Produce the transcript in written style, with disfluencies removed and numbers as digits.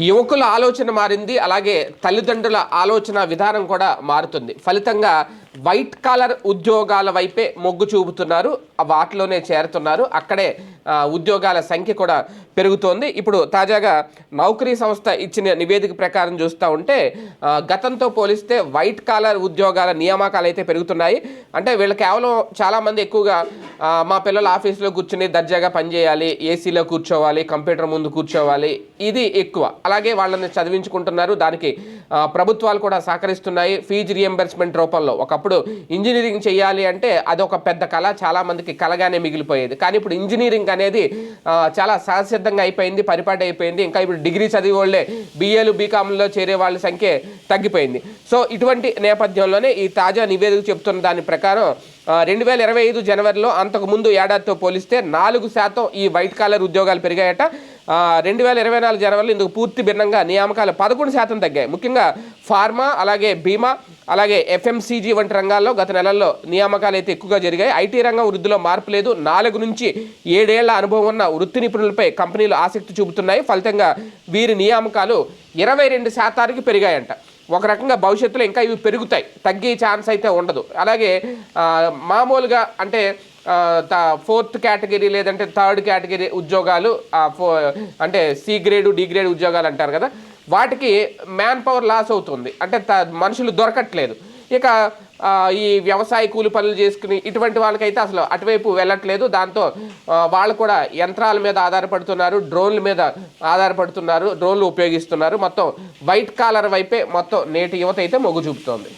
యువకుల ఆలోచన మారింది, అలాగే తల్లిదండ్రుల ఆలోచన విధానం కూడా మారుతుంది. ఫలితంగా వైట్ కాలర్ ఉద్యోగాల వైపే మొగ్గు చూపుతున్నారు, వాటిలోనే చేరుతున్నారు. అక్కడే ఉద్యోగాల సంఖ్య కూడా పెరుగుతోంది. ఇప్పుడు తాజాగా నౌకరీ సంస్థ ఇచ్చిన నివేదిక ప్రకారం చూస్తూ ఉంటే గతంతో పోలిస్తే వైట్ కాలర్ ఉద్యోగాల నియామకాలు అయితే పెరుగుతున్నాయి. అంటే వీళ్ళు కేవలం చాలామంది ఎక్కువగా మా పిల్లల ఆఫీస్లో కూర్చుని దర్జాగా పనిచేయాలి, ఏసీలో కూర్చోవాలి, కంప్యూటర్ ముందు కూర్చోవాలి, ఇది ఎక్కువ. అలాగే వాళ్ళని చదివించుకుంటున్నారు. దానికి ప్రభుత్వాలు కూడా సహకరిస్తున్నాయి ఫీజు రియంబర్స్మెంట్ రూపంలో. ఒకప్పుడు ఇంజనీరింగ్ చేయాలి అంటే అదొక పెద్ద కళ, చాలామందికి కలగానే మిగిలిపోయేది. కానీ ఇప్పుడు ఇంజనీరింగ్ అనేది చాలా సహసిద్ధంగా అయిపోయింది, పరిపాటి అయిపోయింది. ఇంకా ఇప్పుడు డిగ్రీ చదివే వాళ్ళే బీఏలు బీకామ్లో చేరే వాళ్ళ సంఖ్య తగ్గిపోయింది. సో ఇటువంటి నేపథ్యంలోనే ఈ తాజా నివేదిక చెప్తున్న దాని ప్రకారం 2025 జనవరిలో అంతకుముందు ఏడాదితో పోలిస్తే 4% ఈ వైట్ కాలర్ ఉద్యోగాలు పెరిగాయట. 2024 జనవరిలో ఇందుకు పూర్తి భిన్నంగా నియామకాలు 11% తగ్గాయి. ముఖ్యంగా ఫార్మా, అలాగే బీమా, అలాగే ఎఫ్ఎంసీజీ వంటి రంగాల్లో గత నెలల్లో నియామకాలు అయితే ఎక్కువగా జరిగాయి. ఐటీ రంగం వృద్ధిలో మార్పు లేదు. 4 నుంచి 7 ఏళ్ల అనుభవం ఉన్న వృత్తి నిపుణులపై కంపెనీలు ఆసక్తి చూపుతున్నాయి. ఫలితంగా వీరి నియామకాలు 22% పెరిగాయంట. ఒక రకంగా భవిష్యత్తులో ఇంకా ఇవి పెరుగుతాయి, తగ్గే ఛాన్స్ అయితే ఉండదు. అలాగే మామూలుగా అంటే 4th కేటగిరీ లేదంటే 3rd కేటగిరీ ఉద్యోగాలు, అంటే సి గ్రేడు డి గ్రేడ్ ఉద్యోగాలు అంటారు కదా, వాటికి మ్యాన్ పవర్ లాస్ అవుతుంది. అంటే మనుషులు దొరకట్లేదు. ఇక ఈ వ్యవసాయ కూలి పనులు చేసుకుని ఇటువంటి వాళ్ళకైతే అసలు అటువైపు వెళ్ళట్లేదు. దాంతో వాళ్ళు కూడా యంత్రాల మీద ఆధారపడుతున్నారు, డ్రోన్ల మీద ఆధారపడుతున్నారు, డ్రోన్లు ఉపయోగిస్తున్నారు. మొత్తం వైట్ కాలర్ వైపే మొత్తం నేటి యువత అయితే మొగ్గు చూపుతోంది.